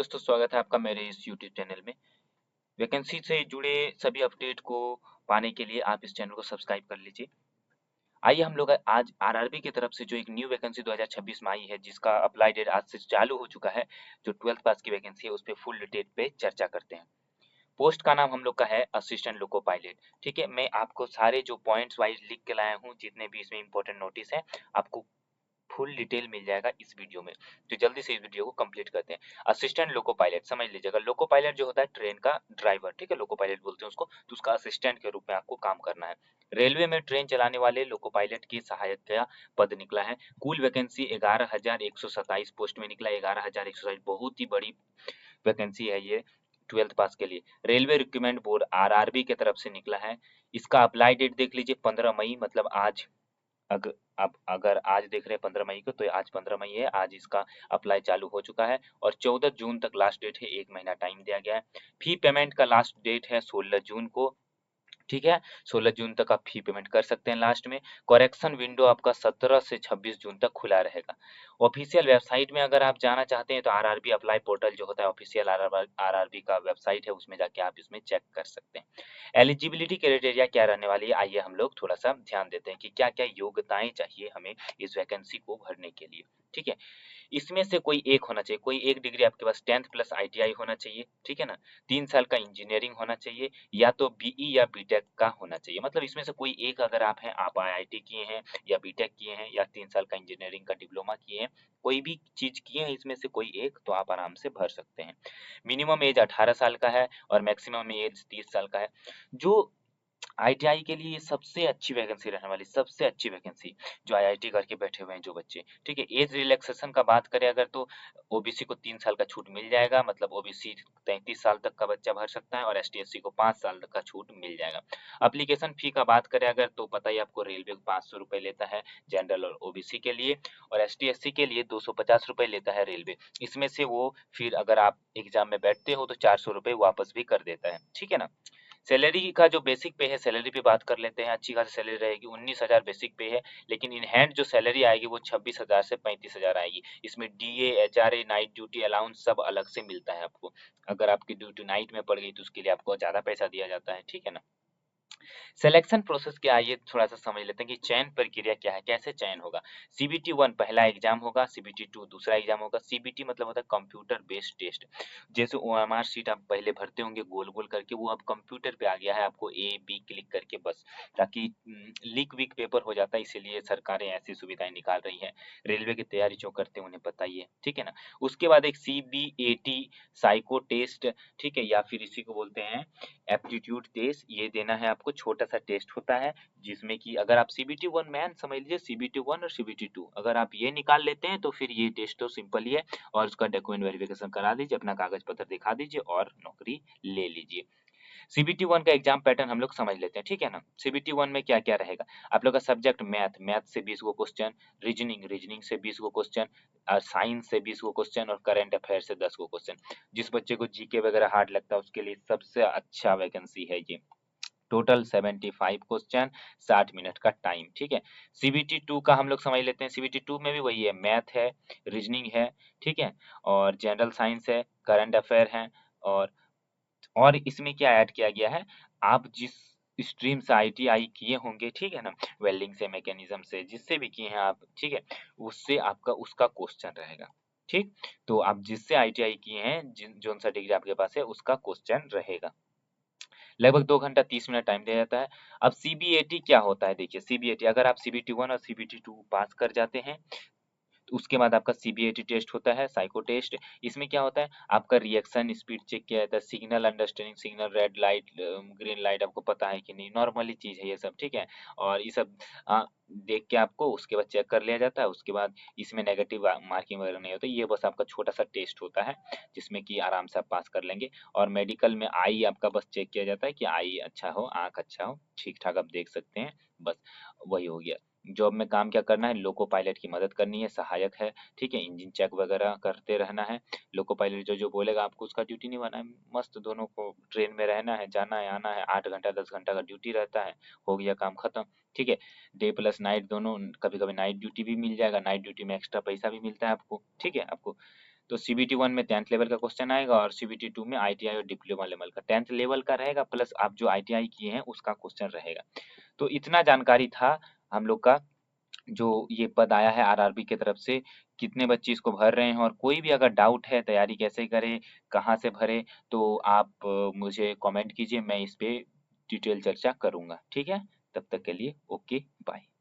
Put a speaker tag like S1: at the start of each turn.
S1: दोस्तों, स्वागत है आपका मेरे इस यूट्यूब चैनल में। वैकेंसी से जुड़े सभी अपडेट को पाने के लिए आप इस चैनल को सब्सक्राइब कर लीजिए। आइए हम लोग आज आरआरबी की तरफ से जो एक न्यू वैकेंसी 2026 में आई है, जिसका अप्लाई डेट आज से चालू हो चुका है, जो 12th पास की वैकेंसी है, उस पर फुल डिटेल पे चर्चा करते हैं। पोस्ट का नाम हम लोग का है असिस्टेंट लोको पायलट। ठीक है, मैं आपको सारे जो पॉइंट्स वाइज लिख के लाया हूँ, जितने भी इसमें इंपॉर्टेंट नोटिस है, आपको फुल डिटेल मिल जाएगा इस वीडियो में। तो जल्दी से इस वीडियो को कंप्लीट करते हैं। असिस्टेंट लोको पायलट समझ लीजिएगा, लोको पायलट जो होता है ट्रेन का ड्राइवर, ठीक है, लोको पायलट बोलते हैं उसको, तो उसका असिस्टेंट के रूप में आपको काम करना है। रेलवे में ट्रेन चलाने वाले लोको पायलट की सहायक का पद निकला है। कुल वैकेंसी 11,127 पोस्ट में निकला। 11,127 बहुत ही बड़ी वैकेंसी है ये 12th पास के लिए। रेलवे रिक्रूटमेंट बोर्ड आरआरबी की तरफ से निकला है। इसका अप्लाई डेट देख लीजिए 15 मई, मतलब आज। अग अब अगर आज देख रहे हैं 15 मई को, तो आज 15 मई है, आज इसका अप्लाई चालू हो चुका है और 14 जून तक लास्ट डेट है, 1 महीना टाइम दिया गया है। फी पेमेंट का लास्ट डेट है 16 जून को। ठीक है, 16 जून तक आप फी पेमेंट कर सकते हैं लास्ट में। करेक्शन विंडो आपका 17 से 26 जून तक खुला रहेगा। ऑफिशियल वेबसाइट में अगर आप जाना चाहते हैं तो आरआरबी अप्लाई पोर्टल जो होता है, ऑफिशियल आरआरबी का वेबसाइट है, उसमें जाके आप इसमें चेक कर सकते हैं। एलिजिबिलिटी क्राइटेरिया क्या रहने वाली है, आइए हम लोग थोड़ा सा ध्यान देते हैं कि क्या क्या योग्यताएं चाहिए हमें इस वैकेंसी को भरने के लिए। ठीक है, इसमें से कोई एक होना चाहिए, कोई एक डिग्री आपके पास 10th प्लस आईटीआई होना चाहिए। ठीक है ना, 3 साल का इंजीनियरिंग होना चाहिए, या तो बीई या बीटेक का होना चाहिए। मतलब इसमें से कोई एक अगर आप हैं, आप आईआईटी किए हैं या बीटेक किए हैं या 3 साल का इंजीनियरिंग का डिप्लोमा किए हैं, कोई भी चीज किए हैं इसमें से कोई एक, तो आप आराम से भर सकते हैं। मिनिमम एज 18 साल का है और मैक्सिमम एज 30 साल का है। जो आईटीआई के लिए सबसे अच्छी वैकेंसी रहने वाली, सबसे अच्छी वैकेंसी, जो आईआईटी करके बैठे हुए हैं जो बच्चे। ठीक है, एज रिलैक्सेशन का बात करें अगर, तो ओबीसी को 3 साल का छूट मिल जाएगा, मतलब ओबीसी 33 साल तक का बच्चा भर सकता है और एसटीएससी को 5 साल तक का छूट मिल जाएगा। एप्लीकेशन फी का बात करें अगर, तो पता ही आपको, रेलवे 500 रुपये लेता है जनरल और ओबीसी के लिए, और एसटीएससी के लिए 250 रुपये लेता है रेलवे। इसमें से वो फिर अगर आप एग्जाम में बैठते हो तो 400 रुपये वापस भी कर देता है। ठीक है ना। सैलरी का जो बेसिक पे है, सैलरी पे बात कर लेते हैं। अच्छी खासी सैलरी रहेगी, 19,000 बेसिक पे है, लेकिन इन हैंड जो सैलरी आएगी वो 26,000 से 35,000 आएगी। इसमें DA, HRA, night duty allowance सब अलग से मिलता है आपको। अगर आपकी ड्यूटी नाइट में पड़ गई तो उसके लिए आपको ज्यादा पैसा दिया जाता है। ठीक है ना। सिलेक्शन प्रोसेस क्या है ये थोड़ा सा समझ लेते हैं कि चयन प्रक्रिया क्या है, कैसे चयन होगा। सीबीटी 1 पहला एग्जाम होगा, सीबीटी 2 दूसरा एग्जाम होगा। सीबीटी मतलब होता है कंप्यूटर बेस्ड टेस्ट। जैसे ओएमआर शीट आप पहले भरते होंगे गोल गोल करके, वो अब कंप्यूटर पे आ गया है, आपको ए बी क्लिक करके बस, ताकि लीक वीक पेपर हो जाता है, इसीलिए सरकारें ऐसी सुविधाएं निकाल रही हैं। रेलवे की तैयारी जो करते हैं उन्हें पता ही है। ठीक है ना। उसके बाद एक सीबीएटी साइको टेस्ट, ठीक है, या फिर इसी को बोलते हैं एप्टीट्यूड टेस्ट, ये देना है आपको। छोटा सा टेस्ट होता है, जिसमें कि अगर आप सीबीटी 1 मैन समझ लीजिए, सीबीटी 1 और सीबीटी 2 अगर आप ये निकाल लेते हैं तो फिर ये टेस्ट तो सिंपल ही है, और उसका डॉक्यूमेंट वेरिफिकेशन करा दीजिए, अपना कागज पत्र दिखा दीजिए और नौकरी ले लीजिए। सीबीटी 1 का एग्जाम पैटर्न हम लोग समझ लेते हैं। ठीक है ना। सीबीटी 1 में क्या क्या रहेगा, आप लोग का सब्जेक्ट मैथ, मैथ से 20 गो क्वेश्चन, रीजनिंग, रीजनिंग से 20 गो क्वेश्चन, और साइंस से 20 गो क्वेश्चन, और करंट अफेयर से 10 गो क्वेश्चन। जिस बच्चे को जीके वगैरह हार्ड लगता है उसके लिए सबसे अच्छा वैकेंसी है ये। टोटल 75 क्वेश्चन, 60 मिनट का टाइम। ठीक है। सीबीटी 2 का हम लोग समझ लेते हैं। सीबीटी 2 में भी वही है, मैथ है, रीजनिंग है, ठीक है, और जनरल साइंस है, करंट अफेयर है, और इसमें क्या ऐड किया गया है, आप जिस स्ट्रीम से आईटीआई किए होंगे, ठीक है ना, वेल्डिंग से, मैकेनिज्म से, जिससे भी किए हैं आप, ठीक है, उससे आपका उसका क्वेश्चन रहेगा। ठीक, तो आप जिससे आईटीआई किए हैं, जिन जोन सा डिग्री आपके पास है, उसका क्वेश्चन रहेगा। लगभग 2 घंटा 30 मिनट टाइम दिया जाता है। अब सीबीएटी क्या होता है, देखिए सीबीएटी अगर आप सीबीटी 1 और सीबीटी 2 पास कर जाते हैं, तो उसके बाद आपका सीबीएटी टेस्ट होता है, साइको टेस्ट। इसमें क्या होता है, आपका रिएक्शन स्पीड चेक किया जाता है, signal understanding, signal, red light, green light आपको पता है कि नहीं, नॉर्मली चीज है ये सब। ठीक है, और ये सब देख के आपको उसके बाद चेक कर लिया जाता है। उसके बाद इसमें नेगेटिव मार्किंग वगैरह नहीं होता, ये बस आपका छोटा सा टेस्ट होता है, जिसमें कि आराम से आप पास कर लेंगे। और मेडिकल में आई आपका बस चेक किया जाता है कि आई अच्छा हो, आंख अच्छा हो, ठीक ठाक आप देख सकते हैं, बस वही हो गया। जॉब में काम क्या करना है, लोको पायलट की मदद करनी है, सहायक है। ठीक है, इंजन चेक वगैरह करते रहना है। लोको पायलट जो जो बोलेगा आपको उसका ड्यूटी निभाना है। मस्त दोनों को ट्रेन में रहना है, जाना है, आना है, 8 घंटा 10 घंटा का ड्यूटी रहता है, हो गया काम खत्म। ठीक है, डे प्लस नाइट दोनों, कभी कभी नाइट ड्यूटी भी मिल जाएगा, नाइट ड्यूटी में एक्स्ट्रा पैसा भी मिलता है आपको। ठीक है, आपको तो CBT 1 में 10th लेवल का क्वेश्चन आएगा और CBT 2 में ITI और डिप्लोमा लेवल का 10th लेवल का रहेगा, प्लस आप जो ITI किए हैं उसका क्वेश्चन रहेगा। तो इतना जानकारी था हम लोग का जो ये पद आया है आरआरबी की तरफ से, कितने बच्चे इसको भर रहे हैं, और कोई भी अगर डाउट है तैयारी कैसे करें, कहाँ से भरें, तो आप मुझे कमेंट कीजिए, मैं इस पे डिटेल चर्चा करूँगा। ठीक है? तब तक के लिए ओके, बाय।